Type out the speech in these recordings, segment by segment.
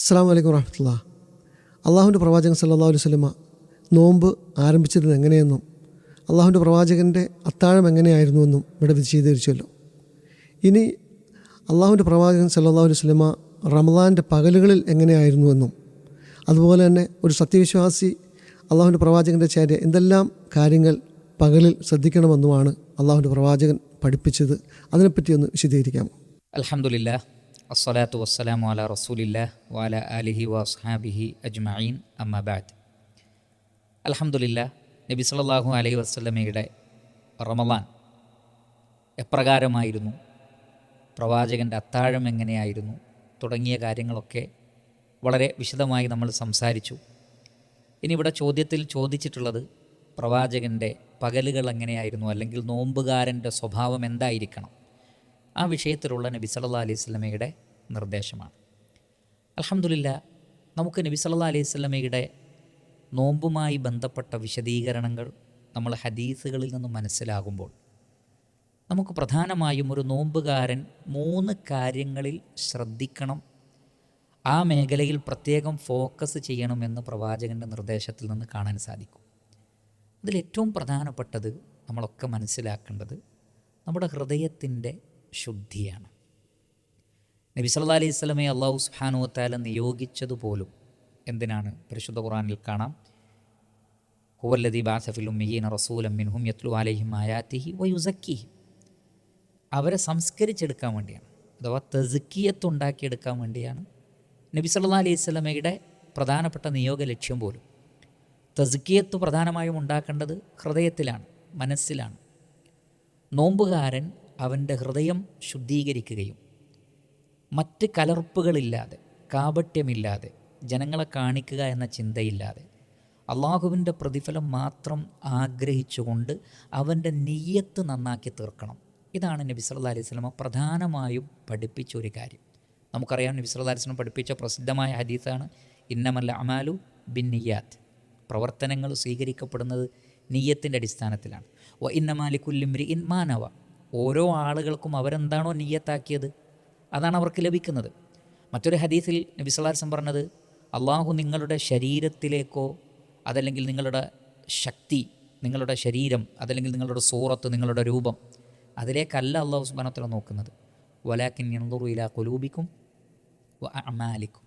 അസ്സലാമു അലൈക്കും വറഹ്മത്തുള്ളാ. അള്ളാഹുവിൻ്റെ പ്രവാചകൻ സല്ലല്ലാഹു അലൈഹി വസല്ലമ നോമ്പ് ആരംഭിച്ചത് എങ്ങനെയെന്നും അള്ളാഹുവിൻ്റെ പ്രവാചകൻ്റെ അത്താഴം എങ്ങനെയായിരുന്നുവെന്നും ഇവിടെ വിശദീകരിച്ചല്ലോ. ഇനി അള്ളാഹുവിൻ്റെ പ്രവാചകൻ സല്ലല്ലാഹു അലൈഹി വസല്ലമ റമദാൻ്റെ പകലുകളിൽ എങ്ങനെയായിരുന്നുവെന്നും അതുപോലെ തന്നെ ഒരു സത്യവിശ്വാസി അള്ളാഹുവിൻ്റെ പ്രവാചകൻ്റെ ചര്യ എന്തെല്ലാം കാര്യങ്ങൾ പകലിൽ ശ്രദ്ധിക്കണമെന്നുമാണ് അള്ളാഹുവിൻ്റെ പ്രവാചകൻ പഠിപ്പിച്ചത്. അതിനെപ്പറ്റി ഒന്ന് വിശദീകരിക്കാമോ? അൽഹംദുലില്ലാഹ് അസ്സലാത്തു വസ്സലാമു അലാ റസൂലില്ലാഹ് വഅലാ ആലിഹി വഅസ്ഹാബിഹി അജ്മഈൻ അമ്മാ ബഅദ്. അൽഹംദുലില്ലാഹ്, നബി സല്ലല്ലാഹു അലൈഹി വസല്ലമയുടെ റമളാൻ എപ്രകാരമായിരുന്നു, പ്രവാചകൻ്റെ അത്താഴം എങ്ങനെയായിരുന്നു തുടങ്ങിയ കാര്യങ്ങളൊക്കെ വളരെ വിശദമായി നമ്മൾ സംസാരിച്ചു. ഇനി ഇവിടെ ചോദ്യത്തിൽ ചോദിച്ചിട്ടുള്ളത് പ്രവാചകൻ്റെ പകലുകൾ എങ്ങനെയായിരുന്നു, അല്ലെങ്കിൽ നോമ്പുകാരൻ്റെ സ്വഭാവം എന്തായിരിക്കണം, ആ വിഷയത്തിലുള്ള നബി സല്ലല്ലാഹു അലൈഹി വസല്ലമയുടെ നിർദ്ദേശമാണ്. അൽഹംദുലില്ലാഹ്, നമുക്ക് നബി സല്ലല്ലാഹു അലൈഹി വസല്ലമയുടെ നോമ്പുമായി ബന്ധപ്പെട്ട വിശദീകരണങ്ങൾ നമ്മൾ ഹദീസുകളിൽ നിന്ന് മനസ്സിലാകുമ്പോൾ നമുക്ക് പ്രധാനമായും ഒരു നോമ്പുകാരൻ 3 കാര്യങ്ങളിൽ ശ്രദ്ധിക്കണം, ആ മേഖലയിൽ പ്രത്യേകം ഫോക്കസ് ചെയ്യണമെന്ന് പ്രവാചകൻ്റെ നിർദ്ദേശത്തിൽ നിന്ന് കാണാൻ സാധിക്കും. അതിലേറ്റവും പ്രധാനപ്പെട്ടത് നമ്മളൊക്കെ മനസ്സിലാക്കേണ്ടത് നമ്മുടെ ഹൃദയത്തിൻ്റെ ശുദ്ധിയാണ്. നബി സല്ലല്ലാഹു അലൈഹി വസല്ലമയെ അല്ലാഹു സുബ്ഹാനഹു വ തആല നിയോഗിച്ചതുപോലും എന്തിനാണ്? പരിശുദ്ധ ഖുർആനിൽ കാണാം, ഹുവല്ലദീ ബഅസ ഫിൽ ഉമ്മയ്യീന റസൂലൻ മിൻഹും യത്ലു അലൈഹിം ആയാതിഹി വയുസക്കിഹിം. അവരെ സംസ്കരിച്ചെടുക്കാൻ വേണ്ടിയാണ്, അഥവാ തസ്കിയത്ത് ഉണ്ടാക്കിയെടുക്കാൻ വേണ്ടിയാണ് നബി സല്ലല്ലാഹു അലൈഹി വസല്ലമയുടെ പ്രധാനപ്പെട്ട നിയോഗ ലക്ഷ്യം പോലും. തസ്കിയത്ത് പ്രധാനമായും ഉണ്ടാക്കേണ്ടത് ഹൃദയത്തിലാണ്, മനസ്സിലാണ്. നോമ്പുകാരൻ അവൻ്റെ ഹൃദയം ശുദ്ധീകരിക്കുകയും മറ്റ് കലർപ്പുകളില്ലാതെ, കാപട്യമില്ലാതെ, ജനങ്ങളെ കാണിക്കുക എന്ന ചിന്തയില്ലാതെ അള്ളാഹുവിൻ്റെ പ്രതിഫലം മാത്രം ആഗ്രഹിച്ചുകൊണ്ട് അവൻ്റെ നിയ്യത്ത് നന്നാക്കി തീർക്കണം. ഇതാണ് നബി സല്ലല്ലാഹു അലൈഹി വസല്ലമ പ്രധാനമായും പഠിപ്പിച്ച ഒരു കാര്യം. നമുക്കറിയാം, നബി സല്ലല്ലാഹു അലൈഹി വസല്ലം പഠിപ്പിച്ച പ്രസിദ്ധമായ ഹദീസാണ് ഇന്നമൽ അമാലു ബിന്നിയ്യാത്ത്. പ്രവർത്തനങ്ങൾ സ്വീകരിക്കപ്പെടുന്നത് നിയ്യത്തിൻ്റെ അടിസ്ഥാനത്തിലാണ്. വ ഇന്നമാ ലികുല്ലി ഇംറിഇൻ മാ നവ. ഓരോ ആളുകൾക്കും അവരെന്താണോ നിയ്യത്താക്കിയത് അതാണ് അവർക്ക് ലഭിക്കുന്നത്. മറ്റൊരു ഹദീസിൽ നബി സല്ലല്ലാഹു അലൈഹി വസല്ലം പറഞ്ഞത്, അള്ളാഹു നിങ്ങളുടെ ശരീരത്തിലേക്കോ അതല്ലെങ്കിൽ നിങ്ങളുടെ ശക്തി, നിങ്ങളുടെ ശരീരം, അതല്ലെങ്കിൽ നിങ്ങളുടെ സൂറത്ത്, നിങ്ങളുടെ രൂപം, അതിലേക്കല്ല അള്ളാഹു സുബ്ഹാനഹു വ തആല നോക്കുന്നത്. വലാകിൻ യൻദുറു ഇലാ ഖുലൂബിക്കും വ അഅമാലിക്കും.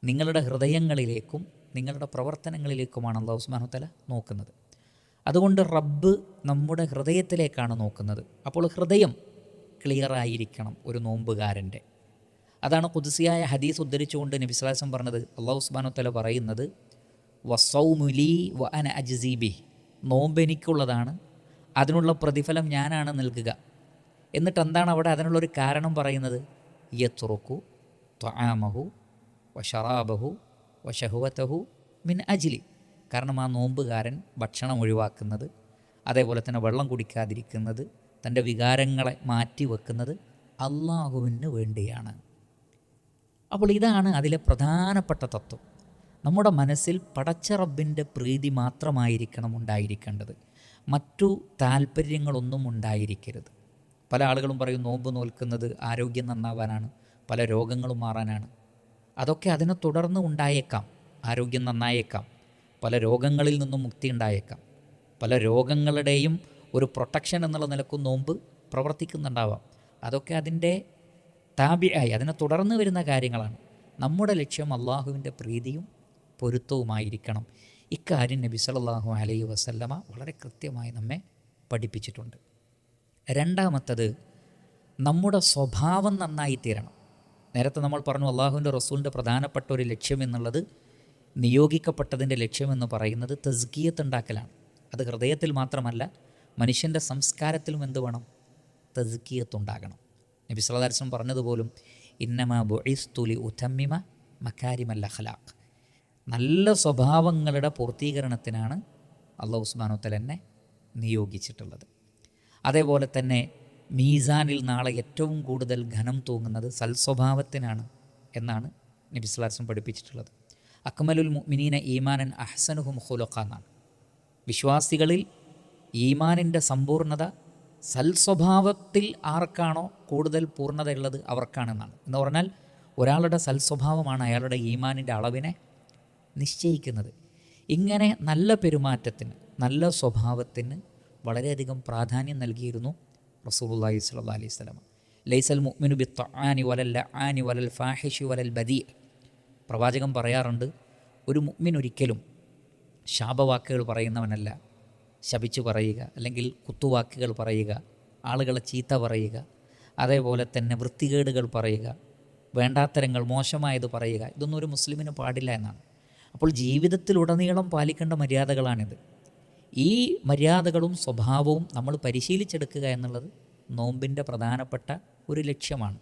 നിങ്ങളുടെ ഹൃദയങ്ങളിലേക്കും നിങ്ങളുടെ പ്രവർത്തനങ്ങളിലേക്കുമാണ് അള്ളാഹു സുബ്ഹാനഹു വ തആല നോക്കുന്നത്. അതുകൊണ്ട് റബ്ബ് നമ്മുടെ ഹൃദയത്തിലേക്കാണ് നോക്കുന്നത്. അപ്പോൾ ഹൃദയം ക്ലിയറായിരിക്കണം ഒരു നോമ്പുകാരൻ്റെ. അതാണ് ഖുദ്സിയായ ഹദീസ് ഉദ്ധരിച്ചുകൊണ്ട് നബി സല്ലല്ലാഹു അലൈഹി വസല്ലം പറഞ്ഞത്. അള്ളാഹു സുബ്ഹാനഹു വ തആല പറയുന്നത്, വസ്സൗമു ലീ വ അന അജ്സീ ബിഹി. നോമ്പ് എനിക്കുള്ളതാണ്, അതിനുള്ള പ്രതിഫലം ഞാനാണ് നൽകുക. എന്നിട്ട് എന്താണ് അവിടെ അതിനുള്ളൊരു കാരണം പറയുന്നത്? യത്റുകു ത്വആമഹു വശറാബഹു വശഹ്വതഹു മിൻ അജ്ലി. കാരണം ആ നോമ്പുകാരൻ ഭക്ഷണം ഒഴിവാക്കുന്നത്, അതേപോലെ തന്നെ വെള്ളം കുടിക്കാതിരിക്കുന്നത്, തൻ്റെ വികാരങ്ങളെ മാറ്റിവെക്കുന്നത് അള്ളാഹുവിന് വേണ്ടിയാണ്. അപ്പോൾ ഇതാണ് അതിലെ പ്രധാനപ്പെട്ട തത്വം. നമ്മുടെ മനസ്സിൽ പടച്ച റബ്ബിൻ്റെ പ്രീതി മാത്രമായിരിക്കണം ഉണ്ടായിരിക്കേണ്ടത്, മറ്റു താല്പര്യങ്ങളൊന്നും ഉണ്ടായിരിക്കരുത്. പല ആളുകളും പറയും നോമ്പ് നോൽക്കുന്നത് ആരോഗ്യം നന്നാവാനാണ്, പല രോഗങ്ങളും മാറാനാണ്. അതൊക്കെ അതിനെ തുടർന്ന് ഉണ്ടായേക്കാം. ആരോഗ്യം നന്നായേക്കാം, പല രോഗങ്ങളിൽ നിന്നും മുക്തി ഉണ്ടായേക്കാം, പല രോഗങ്ങളുടെയും ഒരു പ്രൊട്ടക്ഷൻ എന്നുള്ള നിലക്കും നോമ്പ് പ്രവർത്തിക്കുന്നുണ്ടാവാം. അതൊക്കെ അതിൻ്റെ താബിയായി അതിനെ തുടർന്ന് വരുന്ന കാര്യങ്ങളാണ്. നമ്മുടെ ലക്ഷ്യം അള്ളാഹുവിൻ്റെ പ്രീതിയും പൊരുത്തവുമായിരിക്കണം. ഇക്കാര്യം നബി സല്ലല്ലാഹു അലൈഹി വസല്ലമ വളരെ കൃത്യമായി നമ്മെ പഠിപ്പിച്ചിട്ടുണ്ട്. രണ്ടാമത്തത്, നമ്മുടെ സ്വഭാവം നന്നായിത്തീരണം. നേരത്തെ നമ്മൾ പറഞ്ഞു, അള്ളാഹുവിൻ്റെ റസൂലിൻ്റെ പ്രധാനപ്പെട്ട ഒരു ലക്ഷ്യം എന്നുള്ളത്, നിയോഗിക്കപ്പെട്ടതിൻ്റെ ലക്ഷ്യമെന്ന് പറയുന്നത് തസ്കിയത്ത് ഉണ്ടാക്കലാണ്. അത് ഹൃദയത്തിൽ മാത്രമല്ല, മനുഷ്യൻ്റെ സംസ്കാരത്തിലും എന്ത് വേണം? തസ്കിയത്ത് ഉണ്ടാകണം. നബി സല്ലല്ലാഹു അലൈഹി വസല്ലം പറഞ്ഞതുപോലും, ഇന്നമാ ബുഇസ്തു ലി ഉതമ്മിമ മകാരിമൽ അഖ്ലാഖ്. നല്ല സ്വഭാവങ്ങളുടെ പൂർത്തീകരണത്തിനാണ് അല്ലാഹു സുബ്ഹാനഹു വ തആല എന്നെ നിയോഗിച്ചിട്ടുള്ളത്. അതേപോലെ തന്നെ മീസാനിൽ നാളെ ഏറ്റവും കൂടുതൽ ഘനം തൂങ്ങുന്നത് സൽസ്വഭാവത്തിനാണ് എന്നാണ് നബി സല്ലല്ലാഹു അലൈഹി വസല്ലം പഠിപ്പിച്ചിട്ടുള്ളത്. അക്മലുൽ മുഅ്മിനീന ഈമാനൻ അഹ്സനുഹും ഖുലുഖ എന്നാണ്. വിശ്വാസികളിൽ ഈമാനിൻ്റെ സമ്പൂർണ്ണത സൽസ്വഭാവത്തിൽ ആർക്കാണോ കൂടുതൽ പൂർണ്ണതയുള്ളത് അവർക്കാണെന്നാണ്. എന്ന് പറഞ്ഞാൽ ഒരാളുടെ സൽസ്വഭാവമാണ് അയാളുടെ ഈമാനിൻ്റെ അളവിനെ നിശ്ചയിക്കുന്നത്. ഇങ്ങനെ നല്ല പെരുമാറ്റത്തിന്, നല്ല സ്വഭാവത്തിന് വളരെയധികം പ്രാധാന്യം നൽകിയിരുന്നു റസൂലുള്ളാഹി സ്വല്ലല്ലാഹി അലൈഹി വസല്ലം. ലൈസൽ മുഅ്മിനു ബിത്ത്ആനി വലൽ ലആനി വലൽ ഫാഹിഷി വലൽ ബദീ. പ്രവാചകൻ പറയാറുണ്ട്, ഒരു മുഅ്മിൻ ഒരിക്കലും ശാപവാക്കുകൾ പറയുന്നവനല്ല. ശപിച്ചു പറയുക, അല്ലെങ്കിൽ കുത്തുവാക്കുകൾ പറയുക, ആളുകളെ ചീത്ത പറയുക, അതേപോലെ തന്നെ വൃത്തികേടുകൾ പറയുക, വേണ്ടാത്തരങ്ങൾ, മോശമായത് പറയുക, ഇതൊന്നും ഒരു മുസ്ലിമിന് പാടില്ല എന്നാണ്. അപ്പോൾ ജീവിതത്തിലുടനീളം പാലിക്കേണ്ട മര്യാദകളാണിത്. ഈ മര്യാദകളും സ്വഭാവവും നമ്മൾ പരിശീലിച്ചെടുക്കുക എന്നുള്ളത് നോമ്പിൻ്റെ പ്രധാനപ്പെട്ട ഒരു ലക്ഷ്യമാണ്.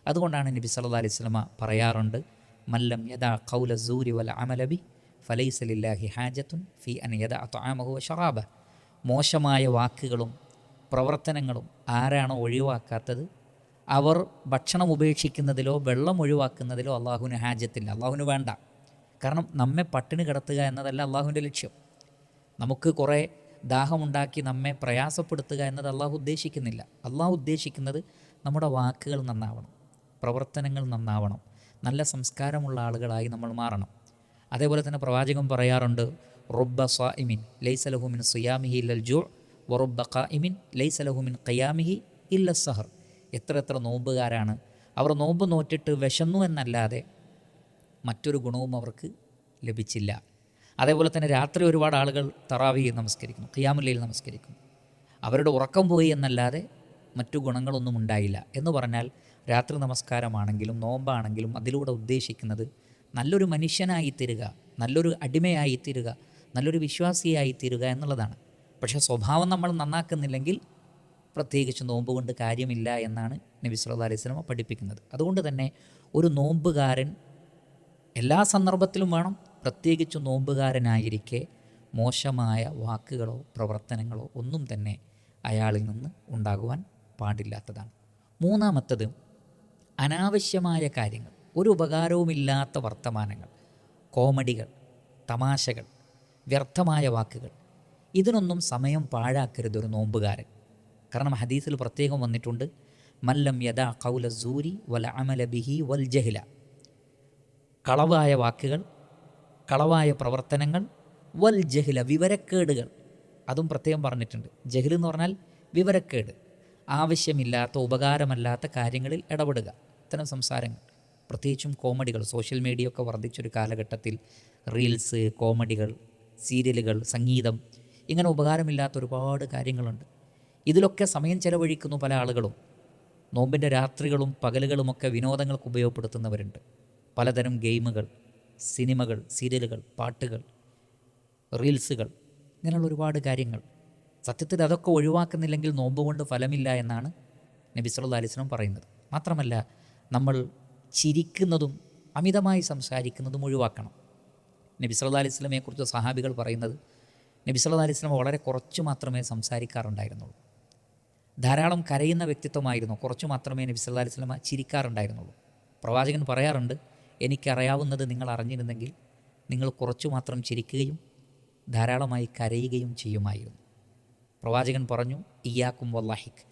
അതുകൊണ്ടാണ് നബി സല്ലല്ലാഹു അലൈഹി വസല്ലമ പറയാറുണ്ട്, മല്ലം യദാ ഖൗല സൂരി വൽ അമലബി ഫലൈസ ലില്ലാഹി ഹാജത്തുൻ ഫി അൻ യദാ തആമഹു വശറാബ. മോശമായ വാക്കുകളും പ്രവർത്തനങ്ങളും ആരാണോ ഒഴിവാക്കാത്തത്, അവർ ഭക്ഷണം ഉപേക്ഷിക്കുന്നതിലോ വെള്ളം ഒഴിവാക്കുന്നതിലോ അള്ളാഹുവിന് ഹാജത്തില്ല, അള്ളാഹുവിന് വേണ്ട. കാരണം നമ്മെ പട്ടിണി കിടത്തുക എന്നതല്ല അള്ളാഹുവിൻ്റെ ലക്ഷ്യം. നമുക്ക് കുറേ ദാഹമുണ്ടാക്കി നമ്മെ പ്രയാസപ്പെടുത്തുക എന്നത് അള്ളാഹു ഉദ്ദേശിക്കുന്നില്ല. അള്ളാഹു ഉദ്ദേശിക്കുന്നത് നമ്മുടെ വാക്കുകൾ നന്നാവണം, പ്രവർത്തനങ്ങൾ നന്നാവണം, നല്ല സംസ്കാരമുള്ള ആളുകളായി നമ്മൾ മാറണം. അതേപോലെ തന്നെ പ്രവാചകൻ പറയാറുണ്ട്, റുബ്ബ സ്വാഇമിൻ ലൈസ ലഹു മിൻ സിയാമിഹി ഇല്ലൽ ജൂ' വറുബ്ബ ഖായിമിൻ ലൈസ ലഹു മിൻ ഖിയാമിഹി ഇല്ല സഹർ. എത്ര നോമ്പുകാരാണ്, അവർ നോമ്പ് നോറ്റിട്ട് വിശന്നു എന്നല്ലാതെ മറ്റൊരു ഗുണവും അവർക്ക് ലഭിച്ചില്ല. അതേപോലെ തന്നെ രാത്രി ഒരുപാട് ആളുകൾ തറാവീഹ് നമസ്കരിക്കുന്നു, ഖിയാമുൽ ലൈൽ നമസ്കരിക്കുന്നു, അവരുടെ ഉറക്കം പോയി എന്നല്ലാതെ മറ്റു ഗുണങ്ങളൊന്നും ഉണ്ടായില്ല. എന്ന് പറഞ്ഞാൽ രാത്രി നമസ്കാരമാണെങ്കിലും നോമ്പാണെങ്കിലും അതിലൂടെ ഉദ്ദേശിക്കുന്നത് നല്ലൊരു മനുഷ്യനായിത്തീരുക, നല്ലൊരു അടിമയായിത്തീരുക, നല്ലൊരു വിശ്വാസിയായിത്തീരുക എന്നുള്ളതാണ്. പക്ഷേ സ്വഭാവം നമ്മൾ നന്നാക്കുന്നില്ലെങ്കിൽ പ്രത്യേകിച്ച് നോമ്പ് കൊണ്ട് കാര്യമില്ല എന്നാണ് നബി സല്ലല്ലാഹു അലൈഹി വസല്ലം പഠിപ്പിക്കുന്നത്. അതുകൊണ്ട് തന്നെ ഒരു നോമ്പുകാരൻ എല്ലാ സന്ദർഭത്തിലും വേണം, പ്രത്യേകിച്ച് നോമ്പുകാരനായിരിക്കെ മോശമായ വാക്കുകളോ പ്രവർത്തനങ്ങളോ ഒന്നും തന്നെ അയാളിൽ നിന്ന് ഉണ്ടാകുവാൻ പാടില്ലാത്തതാണ്. മൂന്നാമത്തത്, അനാവശ്യമായ കാര്യങ്ങൾ, ഒരു ഉപകാരവുമില്ലാത്ത വർത്തമാനങ്ങൾ, കോമഡികൾ, തമാശകൾ, വ്യർത്ഥമായ വാക്കുകൾ, ഇതിനൊന്നും സമയം പാഴാക്കരുത് ഒരു നോമ്പുകാരൻ. കാരണം ഹദീസിൽ പ്രത്യേകം വന്നിട്ടുണ്ട്, മല്ലം യദാ ഖൗല സൂരി വൽ അമല ബിഹി വൽ ജഹ്ല. കളവായ വാക്കുകൾ, കളവായ പ്രവർത്തനങ്ങൾ, വൽ ജഹ്ല, വിവരക്കേടുകൾ, അതും പ്രത്യേകം പറഞ്ഞിട്ടുണ്ട്. ജഹ്ൽ എന്ന് പറഞ്ഞാൽ വിവരക്കേട്, ആവശ്യമില്ലാത്ത ഉപകാരമല്ലാത്ത കാര്യങ്ങളിൽ ഇടപെടുക, ഇത്തരം സംസാരങ്ങൾ, പ്രത്യേകിച്ചും കോമഡികൾ. സോഷ്യൽ മീഡിയ ഒക്കെ വർദ്ധിച്ചൊരു കാലഘട്ടത്തിൽ റീൽസ്, കോമഡികൾ, സീരിയലുകൾ, സംഗീതം, ഇങ്ങനെ ഉപകാരമില്ലാത്ത ഒരുപാട് കാര്യങ്ങളുണ്ട്. ഇതിലൊക്കെ സമയം ചെലവഴിക്കുന്നു പല ആളുകളും. നോമ്പിൻ്റെ രാത്രികളും പകലുകളുമൊക്കെ വിനോദങ്ങൾക്ക് ഉപയോഗപ്പെടുത്തുന്നവരുണ്ട്. പലതരം ഗെയിമുകൾ, സിനിമകൾ, സീരിയലുകൾ, പാട്ടുകൾ, റീൽസുകൾ, ഇങ്ങനെയുള്ള ഒരുപാട് കാര്യങ്ങൾ. സത്യത്തിൽ അതൊക്കെ ഒഴിവാക്കുന്നില്ലെങ്കിൽ നോമ്പ് കൊണ്ട് ഫലമില്ല എന്നാണ് നബി സല്ലല്ലാഹു അലൈഹി വസല്ലം പറയുന്നത്. മാത്രമല്ല, നമ്മൾ ചിരിക്കുന്നതും അമിതമായി സംസാരിക്കുന്നതും ഒഴിവാക്കണം. നബി സല്ലല്ലാഹു അലൈഹി വസല്ലമയെക്കുറിച്ച് സഹാബികൾ പറയുന്നത്, നബി സല്ലല്ലാഹു അലൈഹി വസല്ലം വളരെ കുറച്ച് മാത്രമേ സംസാരിക്കാറുണ്ടായിരുന്നുള്ളൂ. ധാരാളം കരയുന്ന വ്യക്തിത്വമായിരുന്നു, കുറച്ച് മാത്രമേ നബി സല്ലല്ലാഹു അലൈഹി വസല്ലം ചിരിക്കാറുണ്ടായിരുന്നുള്ളൂ. പ്രവാചകൻ പറയാറുണ്ട്, എനിക്കറിയാവുന്നത് നിങ്ങൾ അറിഞ്ഞിരുന്നെങ്കിൽ നിങ്ങൾ കുറച്ചു മാത്രം ചിരിക്കുകയും ധാരാളമായി കരയുകയും ചെയ്യുമായിരുന്നു. പ്രവാചകൻ പറഞ്ഞു, ഇയ്യാക്കും വല്ലാഹിക്,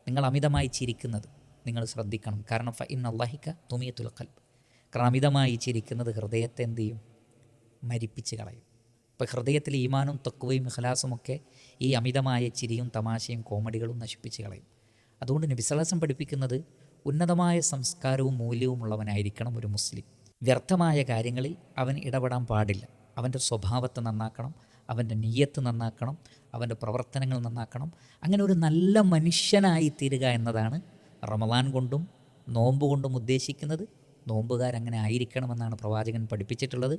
നിങ്ങൾ അമിതമായി ചിരിക്കുന്നത് നിങ്ങൾ ശ്രദ്ധിക്കണം. കാരണം ഫ ഇന്ന അല്ലാഹിക തുമിയത്തുൽ ഖൽബ്, കാരണം അമിതമായി ചിരിക്കുന്നത് ഹൃദയത്തെ എന്ത് ചെയ്യും? മരിപ്പിച്ച് കളയും. ഇപ്പോൾ ഹൃദയത്തിൽ ഈമാനും തഖ്വയും ഇഖ്ലാസുമൊക്കെ ഈ അമിതമായ ചിരിയും തമാശയും കോമഡികളും നശിപ്പിച്ച് കളയും. അതുകൊണ്ട് നബി സല്ലല്ലാഹു അലൈഹി വസല്ലം പഠിപ്പിക്കുന്നത് ഉന്നതമായ സംസ്കാരവും മൂല്യവും ഉള്ളവനായിരിക്കണം ഒരു മുസ്ലിം. വ്യർത്ഥമായ കാര്യങ്ങളിൽ അവൻ ഇടപെടാൻ പാടില്ല. അവൻ്റെ സ്വഭാവത്തെ നന്നാക്കണം, അവൻ്റെ നിയ്യത്ത് നന്നാക്കണം, അവൻ്റെ പ്രവർത്തനങ്ങൾ നന്നാക്കണം. അങ്ങനെ ഒരു നല്ല മനുഷ്യനായി തീരുക എന്നതാണ് റമദാൻ കൊണ്ടും നോമ്പ് കൊണ്ടും ഉദ്ദേശിക്കുന്നത്. നോമ്പുകാരങ്ങനെ ആയിരിക്കണമെന്നാണ് പ്രവാചകൻ പഠിപ്പിച്ചിട്ടുള്ളത്.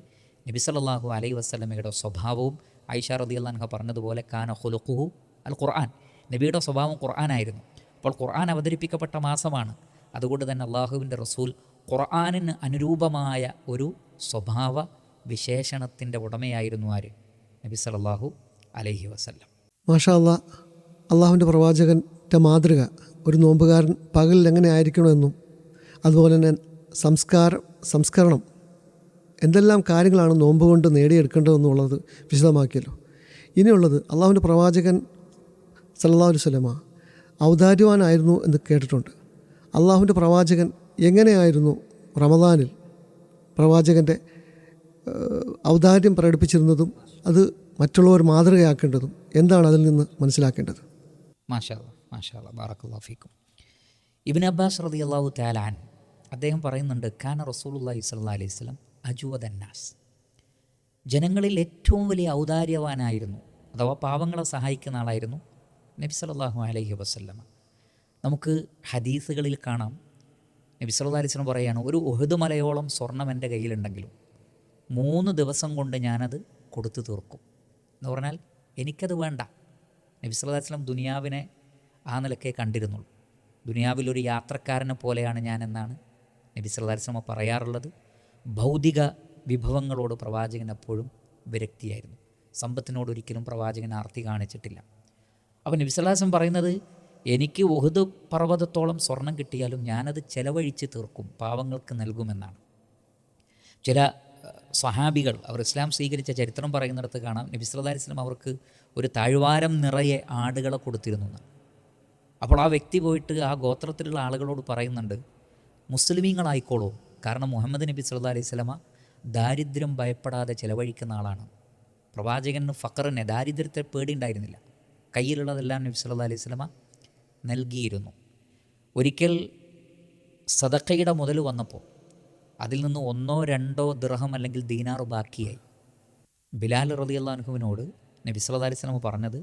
നബി സല്ലല്ലാഹു അലൈഹി വസല്ലമയുടെ സ്വഭാവവും ആയിഷ റളിയല്ലാഹു അൻഹ പറഞ്ഞതുപോലെ കാന ഖുലുഖുഹു അൽ ഖുർആൻ, നബിയുടെ സ്വഭാവം ഖുർആനായിരുന്നു. അപ്പോൾ ഖുർആൻ അവതരിപ്പിക്കപ്പെട്ട മാസമാണ്. അതുകൊണ്ട് തന്നെ അള്ളാഹുവിൻ്റെ റസൂൽ ഖുർആനിന് അനുരൂപമായ ഒരു സ്വഭാവ വിശേഷണത്തിൻ്റെ ഉടമയായിരുന്നു ആര്? നബി സല്ലല്ലാഹു അലൈഹി വസല്ലം. മാഷാ അല്ലാഹ്, അള്ളാഹുവിൻ്റെ പ്രവാചകൻ്റെ മാതൃക ഒരു നോമ്പുകാരൻ പകലിൽ എങ്ങനെ ആയിരിക്കണമെന്നും അതുപോലെ തന്നെ സംസ്കരണം എന്തെല്ലാം കാര്യങ്ങളാണ് നോമ്പ് കൊണ്ട് നേടിയെടുക്കേണ്ടതെന്നുള്ളത് വിശദമാക്കിയല്ലോ. ഇനിയുള്ളത്, അള്ളാഹുവിൻ്റെ പ്രവാചകൻ സല്ലല്ലാഹു അലൈഹി വസല്ലമ ഔദാര്യവാനായിരുന്നു എന്ന് കേട്ടിട്ടുണ്ട്. അള്ളാഹുവിൻ്റെ പ്രവാചകൻ എങ്ങനെയായിരുന്നു റമദാനിൽ പ്രവാചകൻ്റെ ഔദാര്യം പ്രകടിപ്പിച്ചിരുന്നതും അത് മറ്റുള്ളവർ മാതൃകയാക്കേണ്ടതും എന്താണ് അതിൽ നിന്ന് മനസ്സിലാക്കേണ്ടത്? മാഷാ അല്ലാഹ് ബാറക്കല്ലാഹു ഫീക്കും. ഇബ്നു അബ്ബാസ് റളിയല്ലാഹു തആല അൻഹു അദ്ദേഹം പറയുന്നുണ്ട്, കാന റസൂലുള്ളാഹി സ്വല്ലല്ലാഹു അലൈഹി വസല്ലം അജ്വദന്നാസ്, ജനങ്ങളിൽ ഏറ്റവും വലിയ ഔദാര്യവാനായിരുന്നു, അഥവാ പാവങ്ങളെ സഹായിക്കുന്ന ആളായിരുന്നു നബി സല്ലല്ലാഹു അലൈഹി വസല്ലമ. നമുക്ക് ഹദീസുകളിൽ കാണാം, നബി സല്ലല്ലാഹു അലൈഹി വസല്ലം പറയുകയാണ്, ഒരു ഉഹദ് മലയോളം സ്വർണം എൻ്റെ കയ്യിലുണ്ടെങ്കിലും 3 ദിവസം കൊണ്ട് ഞാനത് കൊടുത്തു തീർക്കും. എന്ന് പറഞ്ഞാൽ എനിക്കത് വേണ്ട. നബി സല്ലല്ലാഹു അലൈഹി വസല്ലം ദുനിയാവിനെ ആ നിലക്കേ കണ്ടിരുന്നുള്ളൂ. ദുനിയാവിലൊരു യാത്രക്കാരനെ പോലെയാണ് ഞാനെന്നാണ് നബി സല്ലല്ലാഹു അലൈഹി വസല്ലം പറയാറുള്ളത്. ഭൗതിക വിഭവങ്ങളോട് പ്രവാചകൻ എപ്പോഴും വിരക്തിയായിരുന്നു. സമ്പത്തിനോടൊരിക്കലും പ്രവാചകൻ ആർത്തി കാണിച്ചിട്ടില്ല. അപ്പോൾ നബി സല്ലല്ലാഹു അലൈഹി വസല്ലം പറയുന്നത്, എനിക്ക് ഉഹദ് പർവ്വതത്തോളം സ്വർണം കിട്ടിയാലും ഞാനത് ചെലവഴിച്ച് തീർക്കും, പാവങ്ങൾക്ക് നൽകുമെന്നാണ്. ചില സ്വഹാബികൾ അവർ ഇസ്ലാം സ്വീകരിച്ച ചരിത്രം പറയുന്നിടത്ത് കാണാം, നബി സല്ലല്ലാഹു അലൈഹി വസല്ലം അവർക്ക് ഒരു താഴ്വാരം നിറയെ ആടുകളെ കൊടുത്തിരുന്നു എന്നാണ്. അപ്പോൾ ആ വ്യക്തി പോയിട്ട് ആ ഗോത്രത്തിലുള്ള ആളുകളോട് പറയുന്നുണ്ട്, മുസ്ലിമീങ്ങളായിക്കോളൂ, കാരണം മുഹമ്മദ് നബി സല്ലല്ലാഹു അലൈഹി വസല്ലമ ദാരിദ്ര്യം ഭയപ്പെടാതെ ചെലവഴിക്കുന്ന ആളാണ്. പ്രവാചകന് ഫഖറിനെ, ദാരിദ്ര്യത്തെ പേടിയുണ്ടായിരുന്നില്ല. കയ്യിലുള്ളതെല്ലാം നബി സല്ലല്ലാഹു അലൈഹി വസല്ലമ നൽകിയിരുന്നു. ഒരിക്കൽ സദഖയുടെ മുതൽ വന്നപ്പോൾ അതിൽ നിന്ന് 1-2 ദിർഹം അല്ലെങ്കിൽ ദീനാർ ബാക്കിയായി. ബിലാൽ റളിയല്ലാഹു അൻഹുവിനോട് നബി സല്ലല്ലാഹു അലൈഹി വസല്ലം പറഞ്ഞത്,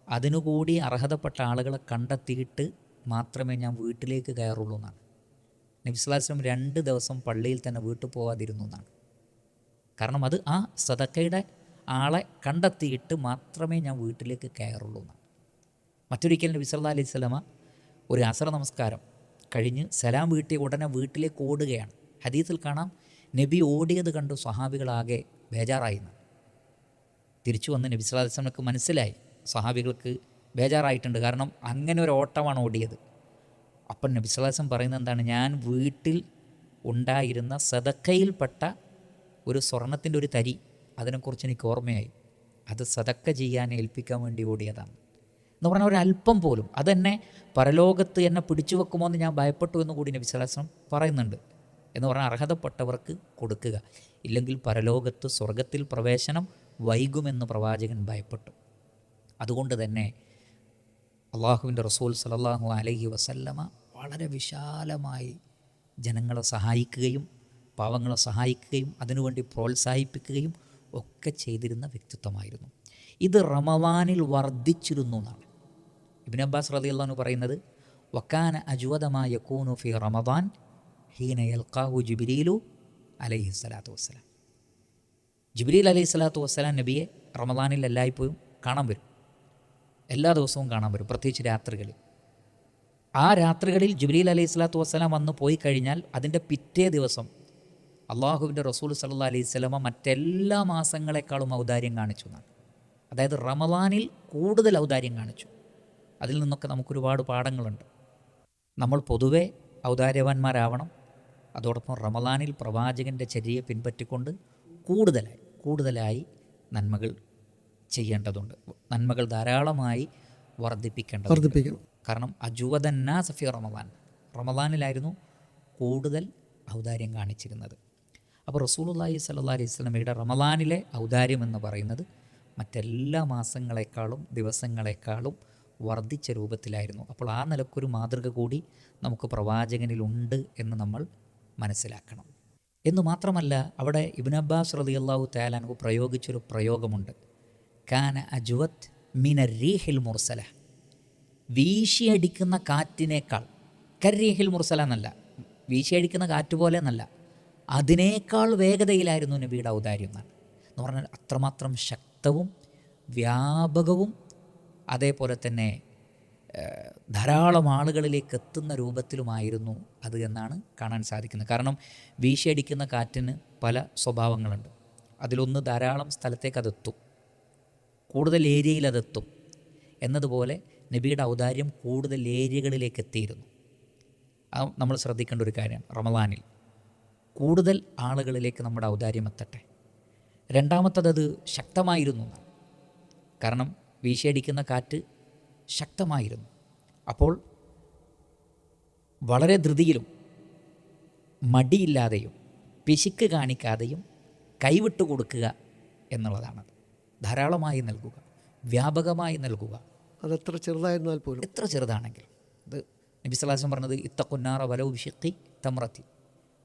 അതിനുകൂടി അർഹതപ്പെട്ട ആളുകളെ കണ്ടെത്തിയിട്ട് മാത്രമേ ഞാൻ വീട്ടിലേക്ക് കയറുള്ളൂ എന്നാണ്. നബി സല്ലല്ലാഹു അലൈഹി വസല്ലം 2 ദിവസം പള്ളിയിൽ തന്നെ വീട്ടിൽ പോവാതിരുന്നു എന്നാണ്. കാരണം അത് ആ സദഖയുടെ ആളെ കണ്ടെത്തിയിട്ട് മാത്രമേ ഞാൻ വീട്ടിലേക്ക് കയറുള്ളൂ എന്നാണ്. മറ്റൊരിക്കൽ നബി സല്ലല്ലാഹു അലൈഹി വസല്ലമ ഒരു അസർ നമസ്കാരം കഴിഞ്ഞ് സലാം വീട്ടിയ ഉടനെ വീട്ടിലേക്ക് ഓടുകയാണ്. ഹദീസിൽ കാണാം, നബി ഓടിയത് കണ്ടു സ്വഹാബികളാകെ ബേജാറായിരുന്നു. തിരിച്ചു വന്ന് നബി സല്ലല്ലാഹു അലൈഹി വസല്ലമക്ക് മനസ്സിലായി സ്വഹാബികൾക്ക് ബേജാറായിട്ടുണ്ട്, കാരണം അങ്ങനെ ഒരു ഓട്ടമാണ് ഓടിയത്. അപ്പം നബി സല്ലല്ലാഹു അലൈഹി വസല്ലം പറയുന്നത് എന്താണ്, ഞാൻ വീട്ടിൽ ഉണ്ടായിരുന്ന സദക്കയിൽപ്പെട്ട ഒരു സ്വർണത്തിൻ്റെ ഒരു തരി, അതിനെക്കുറിച്ച് എനിക്ക് ഓർമ്മയായി, അത് സദക്ക ചെയ്യാൻ ഏൽപ്പിക്കാൻ വേണ്ടി ഓടിയതാണ് എന്ന് പറഞ്ഞാൽ ഒരല്പം പോലും അതെന്നെ പരലോകത്ത് എന്നെ പിടിച്ചു വെക്കുമോ എന്ന് ഞാൻ ഭയപ്പെട്ടു എന്ന് കൂടി നബി സല്ലല്ലാഹു അലൈഹി വസല്ലം പറയുന്നുണ്ട്. എന്ന് പറഞ്ഞാൽ അർഹതപ്പെട്ടവർക്ക് കൊടുക്കുക, ഇല്ലെങ്കിൽ പരലോകത്ത് സ്വർഗത്തിൽ പ്രവേശനം വൈകുമെന്ന് പ്രവാചകൻ ഭയപ്പെട്ടു. അതുകൊണ്ട് തന്നെ അള്ളാഹുവിൻ്റെ റസൂൽ സല്ലല്ലാഹു അലൈഹി വസല്ലമ വളരെ വിശാലമായി ജനങ്ങളെ സഹായിക്കുകയും പാവങ്ങളെ സഹായിക്കുകയും അതിനുവേണ്ടി പ്രോത്സാഹിപ്പിക്കുകയും ഒക്കെ ചെയ്തിരുന്ന വ്യക്തിത്വമായിരുന്നു. ഇത് റമദാനിൽ വർദ്ധിച്ചിരുന്നു എന്നാണ് ഇബ്നു അബ്ബാസ് റളിയല്ലാഹു അൻഹു പറയുന്നത്. വക്കാന അജ്വദമാ യകൂനു ഫി റമദാൻ ഹീന യൽഖാഹു ജിബ്രീലു അലൈഹി സ്വലാത്തു വസ്സലാം. ജിബ്രീൽ അലൈഹി സ്വലാത്തു വസ്സലാം നബിയെ റമദാനിൽ എല്ലായ്പ്പോഴും കാണാൻ വരും, എല്ലാ ദിവസവും കാണാൻ വരും, പ്രത്യേകിച്ച് രാത്രികളിൽ. ആ രാത്രികളിൽ ജിബ്രീൽ അലൈഹി സ്വലാത്തു വസ്സലാം വന്ന് പോയി കഴിഞ്ഞാൽ അതിൻ്റെ പിറ്റേ ദിവസം അള്ളാഹുവിൻ്റെ റസൂൽ സല്ലല്ലാഹു അലൈഹി വസല്ലമ മറ്റെല്ലാ മാസങ്ങളെക്കാളും ഔദാര്യം കാണിച്ചു എന്നാണ്. അതായത് റമദാനിൽ കൂടുതൽ ഔദാര്യം കാണിച്ചു. അതിൽ നിന്നൊക്കെ നമുക്കൊരുപാട് പാഠങ്ങളുണ്ട്. നമ്മൾ പൊതുവെ ഔദാര്യവാന്മാരാവണം. അതോടൊപ്പം റമദാനിൽ പ്രവാചകൻ്റെ ചര്യയെ പിൻപറ്റിക്കൊണ്ട് കൂടുതലായി നന്മകൾ ചെയ്യേണ്ടതുണ്ട്. നന്മകൾ ധാരാളമായി വർദ്ധിപ്പിക്കേണ്ടതുണ്ട്. കാരണം അജുവദന്നാസ് ഫി റമദാനിലായിരുന്നു കൂടുതൽ ഔദാര്യം കാണിച്ചിരുന്നത്. അപ്പോൾ റസൂലുള്ളാഹി സ്വല്ലല്ലാഹു അലൈഹി വസല്ലമയുടെ റമദാനിലെ ഔദാര്യം എന്ന് പറയുന്നത് മറ്റെല്ലാ മാസങ്ങളെക്കാളും ദിവസങ്ങളെക്കാളും വർദ്ധിച്ച രൂപത്തിലായിരുന്നു. അപ്പോൾ ആ നിലക്കൊരു മാതൃക കൂടി നമുക്ക് പ്രവാചകനിലുണ്ട് എന്ന് നമ്മൾ മനസ്സിലാക്കണം. എന്നു മാത്രമല്ല, അവിടെ ഇബ്നു അബ്ബാസ് റളിയല്ലാഹു തആല അൻഹു പ്രയോഗിച്ചൊരു പ്രയോഗമുണ്ട്. കാന അജ്വദ് മിനർ റീഹിൽ മുർസല, വീശിയടിക്കുന്ന കാറ്റിനേക്കാൾ, കർരീഹിൽ മുർസല എന്നല്ല, വീശിയടിക്കുന്ന കാറ്റ് പോലെ എന്നല്ല, അതിനേക്കാൾ വേഗതയിലായിരുന്നു നബിയുടെ ഔദാര്യം എന്നാണ്. എന്ന് പറഞ്ഞാൽ അത്രമാത്രം ശക്തവും വ്യാപകവും അതേപോലെ തന്നെ ധാരാളം ആളുകളിലേക്ക് എത്തുന്ന രൂപത്തിലുമായിരുന്നു അത് എന്നാണ് കാണാൻ സാധിക്കുന്നത്. കാരണം വീശിയടിക്കുന്ന കാറ്റിന് പല സ്വഭാവങ്ങളുണ്ട്. അതിലൊന്ന്, ധാരാളം സ്ഥലത്തേക്ക് അതെത്തും, കൂടുതൽ ഏരിയയിൽ അതെത്തും എന്നതുപോലെ നബിയുടെ ഔദാര്യം കൂടുതൽ ഏരിയകളിലേക്ക് എത്തിയിരുന്നു. അത് നമ്മൾ ശ്രദ്ധിക്കേണ്ട ഒരു കാര്യമാണ്. റമദാനിൽ കൂടുതൽ ആളുകളിലേക്ക് നമ്മുടെ ഔദാര്യം എത്തട്ടെ. രണ്ടാമത്തത് ശക്തമായിരുന്നു എന്നാണ്. കാരണം വീശിയടിക്കുന്ന കാറ്റ് ശക്തമായിരുന്നു. അപ്പോൾ വളരെ ധൃതിയിലും മടിയില്ലാതെയും പിശുക്ക് കാണിക്കാതെയും കൈവിട്ടു കൊടുക്കുക എന്നുള്ളതാണത്. ധാരാളമായി നൽകുക, വ്യാപകമായി നൽകുക, അതെത്ര ചെറുതായിരുന്നാൽ പോലും. എത്ര ചെറുതാണെങ്കിലും. ഇത് നബി സല്ലല്ലാഹു അലൈഹി വസല്ലം പറഞ്ഞത് ഇത്തഖുന്നാറ വലൗ ബിശിഖി തംറത്തി,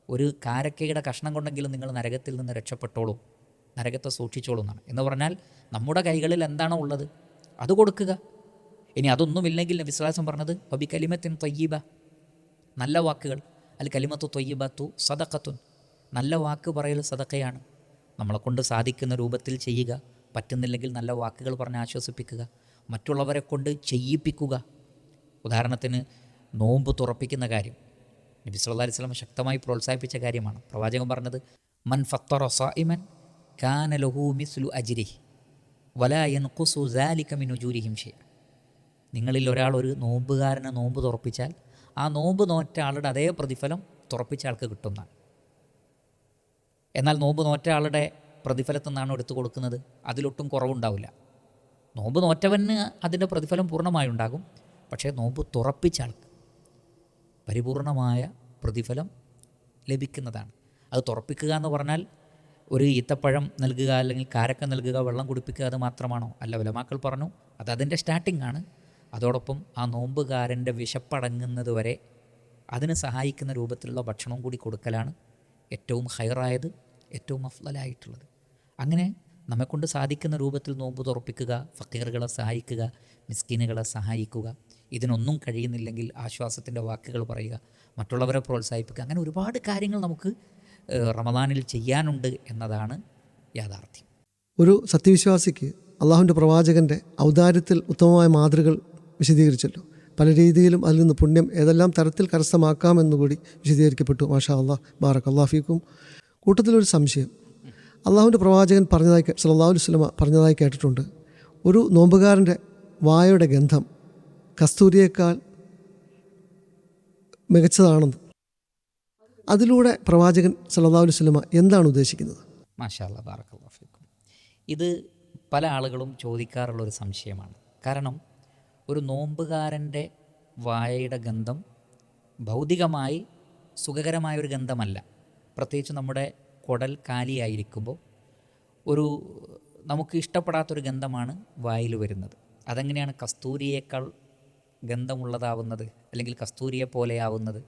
ഒരു കാരക്കയുടെ കഷ്ണം കൊണ്ടെങ്കിലും നിങ്ങൾ നരകത്തിൽ നിന്ന് രക്ഷപ്പെട്ടോളൂ, നരകത്തെ സൂക്ഷിച്ചോളൂ എന്നാണ്. എന്ന് പറഞ്ഞാൽ നമ്മുടെ കൈകളിൽ എന്താണോ ഉള്ളത് അത് കൊടുക്കുക. ഇനി അതൊന്നുമില്ലെങ്കിൽ നബി സല്ലല്ലാഹു അലൈഹി വസല്ലം പറഞ്ഞത് വബി കലിമത്തിൻ ത്വയ്യിബ, നല്ല വാക്കുകൾ, അൽ കലിമത്തു ത്വയ്യിബത്തു സദഖത്തുൻ, നല്ല വാക്ക് പറയൽ സദഖയാണ്. നമ്മളെക്കൊണ്ട് സാധിക്കുന്ന രൂപത്തിൽ ചെയ്യുക, പറ്റുന്നില്ലെങ്കിൽ നല്ല വാക്കുകൾ പറഞ്ഞ് ആശ്വസിപ്പിക്കുക, മറ്റുള്ളവരെ കൊണ്ട് ചെയ്യിപ്പിക്കുക. ഉദാഹരണത്തിന് നോമ്പ് തുറപ്പിക്കുന്ന കാര്യം നബി സല്ലല്ലാഹു അലൈഹി വസല്ലം ശക്തമായി പ്രോത്സാഹിപ്പിച്ച കാര്യമാണ്. പ്രവാചകൻ പറഞ്ഞത് മൻ ഫത്തറ സായിമൻ കാന ലഹു മിസ്ലു അജ്രിഹി വലാ യൻഖുസു ദാലിക മിൻ ഉജൂരിഹിം ഷൈഅ. നിങ്ങളിൽ ഒരാൾ ഒരു നോമ്പുകാരനെ നോമ്പ് തുറപ്പിച്ചാൽ ആ നോമ്പ് നോറ്റ ആളുടെ അതേ പ്രതിഫലം തുറപ്പിച്ച ആൾക്ക് കിട്ടുന്നതാണ്. എന്നാൽ നോമ്പ് നോറ്റ ആളുടെ പ്രതിഫലത്തിൽ നിന്നാണ് എടുത്തു കൊടുക്കുന്നത്, അതിലൊട്ടും കുറവുണ്ടാവില്ല. നോമ്പ് നോറ്റവന് അതിൻ്റെ പ്രതിഫലം പൂർണ്ണമായി ഉണ്ടാകും, പക്ഷേ നോമ്പ് തുറപ്പിച്ച ആൾക്ക് പരിപൂർണമായ പ്രതിഫലം ലഭിക്കുന്നതാണ്. അത് തുറപ്പിക്കുക എന്ന് പറഞ്ഞാൽ ഒരു ഈത്തപ്പഴം നൽകുക അല്ലെങ്കിൽ കാരക്ക നൽകുക, വെള്ളം കുടിപ്പിക്കുക അത് മാത്രമാണോ? അല്ല, ഉലമാക്കൾ പറഞ്ഞു അത് അതിൻ്റെ സ്റ്റാർട്ടിംഗ് ആണ്. അതോടൊപ്പം ആ നോമ്പുകാരൻ്റെ വിശപ്പടങ്ങുന്നത് വരെ അതിന് സഹായിക്കുന്ന രൂപത്തിലുള്ള ഭക്ഷണവും കൂടി കൊടുക്കലാണ് ഏറ്റവും ഹൈറായത്, ഏറ്റവും അഫ്ളലായിട്ടുള്ളത്. അങ്ങനെ നമ്മെക്കൊണ്ട് സാധിക്കുന്ന രൂപത്തിൽ നോമ്പ് തുറപ്പിക്കുക, ഫക്കീറുകളെ സഹായിക്കുക, മിസ്കീനുകളെ സഹായിക്കുക. ഇതിനൊന്നും കഴിയുന്നില്ലെങ്കിൽ ആശ്വാസത്തിൻ്റെ വാക്കുകൾ പറയുക, മറ്റുള്ളവരെ പ്രോത്സാഹിപ്പിക്കുക. അങ്ങനെ ഒരുപാട് കാര്യങ്ങൾ നമുക്ക് റമദാനിൽ ചെയ്യാനുണ്ട് എന്നതാണ് യാഥാർത്ഥ്യം. ഒരു സത്യവിശ്വാസിക്ക് അള്ളാഹുവിൻ്റെ പ്രവാചകൻ്റെ ഔദാര്യത്തിൽ ഉത്തമമായ മാതൃകൾ വിശദീകരിച്ചല്ലോ. പല രീതിയിലും അതിൽ നിന്ന് പുണ്യം ഏതെല്ലാം തരത്തിൽ കരസ്ഥമാക്കാമെന്നുകൂടി വിശദീകരിക്കപ്പെട്ടു. മാഷാ അള്ളാഹ്, ബാറക് അല്ലാഹു ഫീക്കും. കൂട്ടത്തിലൊരു സംശയം, അള്ളാഹുവിൻ്റെ പ്രവാചകൻ സല്ലല്ലാഹു അലൈഹി വസല്ലം പറഞ്ഞതായി കേട്ടിട്ടുണ്ട്, ഒരു നോമ്പുകാരൻ്റെ വായയുടെ ഗന്ധം കസ്തൂരിയേക്കാൾ മികച്ചതാണെന്ന്. അതിലൂടെ പ്രവാചകൻ സല്ലല്ലാഹു അലൈഹി വസല്ലം എന്താണ് ഉദ്ദേശിക്കുന്നത്? മാഷാ അല്ലാഹ്, ബാറക് അല്ലാഹു ഫീക്കും. ഇത് പല ആളുകളും ചോദിക്കാറുള്ളൊരു സംശയമാണ്. കാരണം ഒരു നോമ്പുകാരൻ്റെ വായയുടെ ഗന്ധം ഭൗതികമായി സുഖകരമായൊരു ഗന്ധമല്ല. പ്രത്യേകിച്ച് നമ്മുടെ കുടൽ കാലിയായിരിക്കുമ്പോൾ ഒരു നമുക്ക് ഇഷ്ടപ്പെടാത്തൊരു ഗന്ധമാണ് വായിൽ വരുന്നത്. അതെങ്ങനെയാണ് കസ്തൂരിയേക്കാൾ ഗന്ധമുള്ളതാവുന്നത് അല്ലെങ്കിൽ കസ്തൂരിയെ പോലെയാവുന്നത്?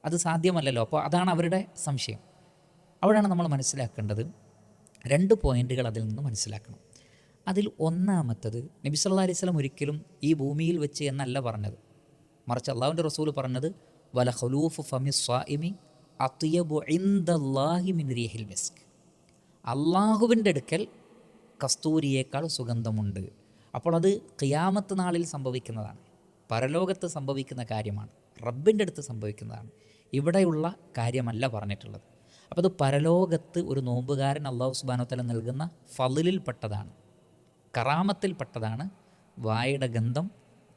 അത് സാധ്യമല്ലല്ലോ. അപ്പോൾ അതാണ് അവരുടെ സംശയം. അവിടെയാണ് നമ്മൾ മനസ്സിലാക്കേണ്ടത് 2 പോയിൻ്റുകൾ അതിൽ നിന്ന് മനസ്സിലാക്കണം. അതിൽ ഒന്നാമത്തത്, നബി സല്ലല്ലാഹു അലൈഹി വസല്ലം ഒരിക്കലും ഈ ഭൂമിയിൽ വെച്ച് എന്നല്ല പറഞ്ഞത്, മറിച്ച് അള്ളാഹുവിൻ്റെ റസൂൽ പറഞ്ഞത് വല ഖുലൂഫു ഫമി സ്വാഇമി അത്യബു ഇൻദല്ലാഹി മിൻ റീഹിൽ മിസ്ക്, അള്ളാഹുവിൻ്റെ അടുക്കൽ കസ്തൂരിയേക്കാൾ സുഗന്ധമുണ്ട്. അപ്പോൾ അത് ഖിയാമത്ത് നാളിൽ സംഭവിക്കുന്നതാണ്, പരലോകത്ത് സംഭവിക്കുന്ന കാര്യമാണ്, റബ്ബിൻ്റെ അടുത്ത് സംഭവിക്കുന്നതാണ്, ഇവിടെയുള്ള കാര്യമല്ല പറഞ്ഞിട്ടുള്ളത്. അപ്പോൾ അത് പരലോകത്ത് ഒരു നോമ്പുകാരൻ അള്ളാഹു സുബ്ഹാനഹു വ തആല നൽകുന്ന ഫളിൽപ്പെട്ടതാണ്, കറാമത്തിൽപ്പെട്ടതാണ്. വായുടെ ഗന്ധം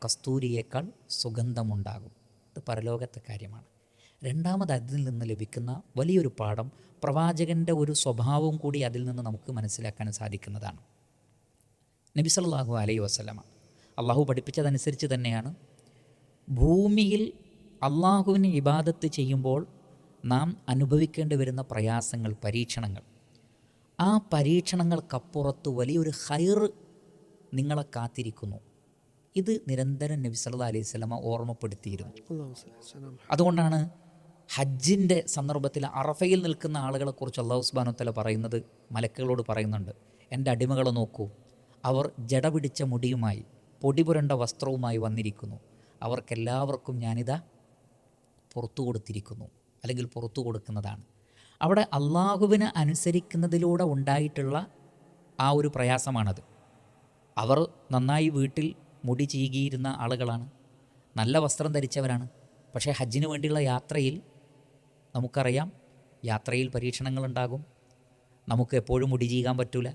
കസ്തൂരിയേക്കാൾ സുഗന്ധമുണ്ടാകും. ഇത് പരലോകത്തെ കാര്യമാണ്. രണ്ടാമത് അതിൽ നിന്ന് ലഭിക്കുന്ന വലിയൊരു പാഠം, പ്രവാചകൻ്റെ ഒരു സ്വഭാവം കൂടി അതിൽ നിന്ന് നമുക്ക് മനസ്സിലാക്കാൻ സാധിക്കുന്നതാണ്. നബി സല്ലല്ലാഹു അലൈഹി വസല്ലമ അള്ളാഹു പഠിപ്പിച്ചതനുസരിച്ച് തന്നെയാണ് ഭൂമിയിൽ അള്ളാഹുവിന് ഇബാദത്ത് ചെയ്യുമ്പോൾ നാം അനുഭവിക്കേണ്ടി വരുന്ന പ്രയാസങ്ങൾ, പരീക്ഷണങ്ങൾ, ആ പരീക്ഷണങ്ങൾക്കപ്പുറത്ത് വലിയൊരു ഖൈർ നിങ്ങളെ കാത്തിരിക്കുന്നു. ഇത് നിരന്തരം നബി സല്ലല്ലാഹു അലൈഹി വസല്ലമ ഓർമ്മപ്പെടുത്തിയിരുന്നു. അതുകൊണ്ടാണ് ഹജ്ജിൻ്റെ സന്ദർഭത്തിൽ അറഫയിൽ നിൽക്കുന്ന ആളുകളെക്കുറിച്ച് അല്ലാഹു സുബ്ഹാനഹു വ തആല പറയുന്നത്, മലക്കുകളോട് പറയുന്നുണ്ട്, എൻ്റെ അടിമകളെ നോക്കൂ, അവർ ജട പിടിച്ച മുടിയുമായി പൊടി പുരണ്ട വസ്ത്രവുമായി വന്നിരിക്കുന്നു, അവർക്കെല്ലാവർക്കും ഞാനിതാ പുറത്തു കൊടുത്തിരിക്കുന്നു, അല്ലെങ്കിൽ പുറത്തു കൊടുക്കുന്നതാണ്. അവിടെ അള്ളാഹുവിനെ അനുസരിക്കുന്നതിലൂടെ ഉണ്ടായിട്ടുള്ള ആ ഒരു പ്രയാസമാണത്. അവർ നന്നായി വീട്ടിൽ മുടി ചീകിയിരുന്ന ആളുകളാണ്, നല്ല വസ്ത്രം ധരിച്ചവരാണ്. പക്ഷേ ഹജ്ജിന് വേണ്ടിയുള്ള യാത്രയിൽ നമുക്കറിയാം, യാത്രയിൽ പരീക്ഷണങ്ങളുണ്ടാകും. നമുക്ക് എപ്പോഴും മുടി ചീകാൻ പറ്റൂല,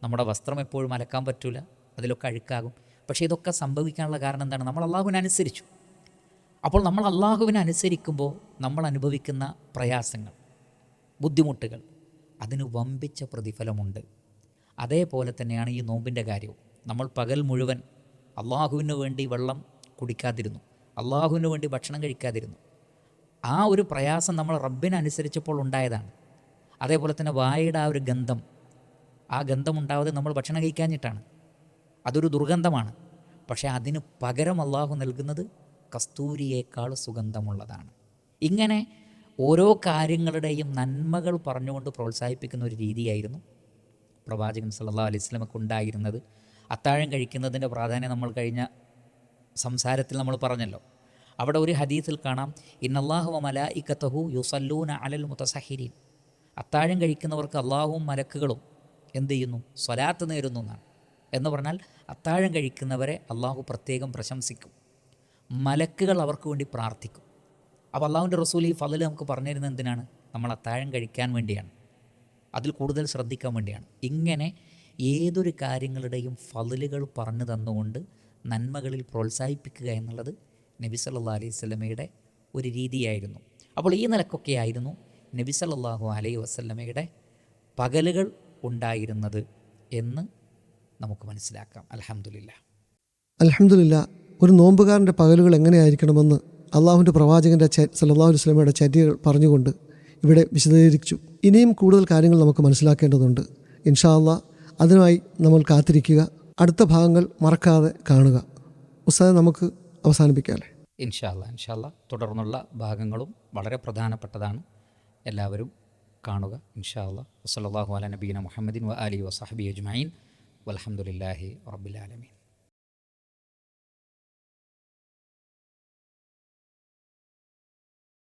നമ്മുടെ വസ്ത്രം എപ്പോഴും അലക്കാൻ പറ്റൂല, അതിലൊക്കെ അഴുക്കാകും. പക്ഷേ ഇതൊക്കെ സംഭവിക്കാനുള്ള കാരണം എന്താണ്? നമ്മൾ അള്ളാഹുവിനെ അനുസരിച്ചു. അപ്പോൾ നമ്മൾ അള്ളാഹുവിനെ അനുസരിക്കുമ്പോൾ നമ്മൾ അനുഭവിക്കുന്ന പ്രയാസങ്ങൾ, ബുദ്ധിമുട്ടുകൾ, അതിന് വമ്പിച്ച പ്രതിഫലമുണ്ട്. അതേപോലെ തന്നെയാണ് ഈ നോമ്പിൻ്റെ കാര്യവും. നമ്മൾ പകൽ മുഴുവൻ അള്ളാഹുവിന് വേണ്ടി വെള്ളം കുടിക്കാതിരുന്നു, അള്ളാഹുവിന് വേണ്ടി ഭക്ഷണം കഴിക്കാതിരുന്നു, ആ ഒരു പ്രയാസം നമ്മൾ റബ്ബിനനുസരിച്ചപ്പോൾ ഉണ്ടായതാണ്. അതേപോലെ തന്നെ വായയുടെ ആ ഒരു ഗന്ധം, ആ ഗന്ധം ഉണ്ടാവാതെ നമ്മൾ ഭക്ഷണം കഴിക്കാഞ്ഞിട്ടാണ്. അതൊരു ദുർഗന്ധമാണ്. പക്ഷേ അതിന് പകരം അള്ളാഹു നൽകുന്നത് കസ്തൂരിയേക്കാൾ സുഗന്ധമുള്ളതാണ്. ഇങ്ങനെ ഓരോ കാര്യങ്ങളുടെയും നന്മകൾ പറഞ്ഞുകൊണ്ട് പ്രോത്സാഹിപ്പിക്കുന്ന ഒരു രീതിയായിരുന്നു പ്രവാചകൻ സല്ലല്ലാഹു അലൈഹി വസല്ലമക്ക് ഉണ്ടായിരുന്നത്. അത്താഴം കഴിക്കുന്നതിൻ്റെ പ്രാധാന്യം നമ്മൾ കഴിഞ്ഞ സംസാരത്തിൽ നമ്മൾ പറഞ്ഞല്ലോ. അവിടെ ഒരു ഹദീസിൽ കാണാം, ഇന്നല്ലാഹു വ മലായികതഹു യുസല്ലൂന അലൽ മുതസഹിരീൻ. അത്താഴം കഴിക്കുന്നവർക്ക് അള്ളാഹുവും മലക്കുകളും എന്ത് ചെയ്യുന്നു? സ്വലാത്ത് നേരുന്നു എന്നാണ്. എന്ന് പറഞ്ഞാൽ അത്താഴം കഴിക്കുന്നവരെ അള്ളാഹു പ്രത്യേകം പ്രശംസിക്കും, മലക്കുകൾ അവർക്ക് വേണ്ടി പ്രാർത്ഥിക്കും. അപ്പോൾ അള്ളാഹുവിൻ്റെ റസൂൽ ഈ ഫളൽ നമുക്ക് പറഞ്ഞു തരുന്നത് എന്തിനാണ്? നമ്മൾ അത്താഴം കഴിക്കാൻ വേണ്ടിയാണ്, അതിൽ കൂടുതൽ ശ്രദ്ധിക്കാൻ വേണ്ടിയാണ്. ഇങ്ങനെ ഏതൊരു കാര്യങ്ങളുടെയും ഫളലുകൾ പറഞ്ഞു തന്നുകൊണ്ട് നന്മകളിൽ പ്രോത്സാഹിപ്പിക്കുക എന്നുള്ളത് നബി സല്ലല്ലാഹു അലൈഹി വസല്ലമയുടെ ഒരു രീതിയായിരുന്നു. അപ്പോൾ ഈ നിലക്കൊക്കെയായിരുന്നു നബി സല്ലല്ലാഹു അലൈഹി വസല്ലമയുടെ പകലുകൾ ഉണ്ടായിരുന്നത് എന്ന് നമുക്ക് മനസ്സിലാക്കാം. അൽഹംദുലില്ലാഹ്. അൽഹംദുലില്ലാ. ഒരു നോമ്പുകാരൻ്റെ പകലുകൾ എങ്ങനെയായിരിക്കണമെന്ന് അള്ളാഹുവിൻ്റെ പ്രവാചകൻ്റെ സല്ലല്ലാഹു അലൈഹി വസല്ലമയുടെ ചര്യകൾ പറഞ്ഞുകൊണ്ട് ഇവിടെ വിശദീകരിച്ചു. ഇനിയും കൂടുതൽ കാര്യങ്ങൾ നമുക്ക് മനസ്സിലാക്കേണ്ടതുണ്ട്. ഇൻഷാ അല്ലാഹ് അതിനായി നമ്മൾ കാത്തിരിക്കുക. അടുത്ത ഭാഗങ്ങൾ മറക്കാതെ കാണുക. ഉസ്താദ്, നമുക്ക് അവസാനിപ്പിക്കാമല്ലേ? ഇൻഷാ അല്ലാഹ് തുടർന്നുള്ള ഭാഗങ്ങളും വളരെ പ്രധാനപ്പെട്ടതാണ്. എല്ലാവരും കാണുക ഇൻഷാ അല്ലാഹ്. വസല്ലല്ലാഹു അലാ നബിയിന മുഹമ്മദിൻ വ ആലിഹി വസഹ്ബിഹി അജ്മഈൻ വൽഹംദുലില്ലാഹി റബ്ബിൽ ആലമീൻ.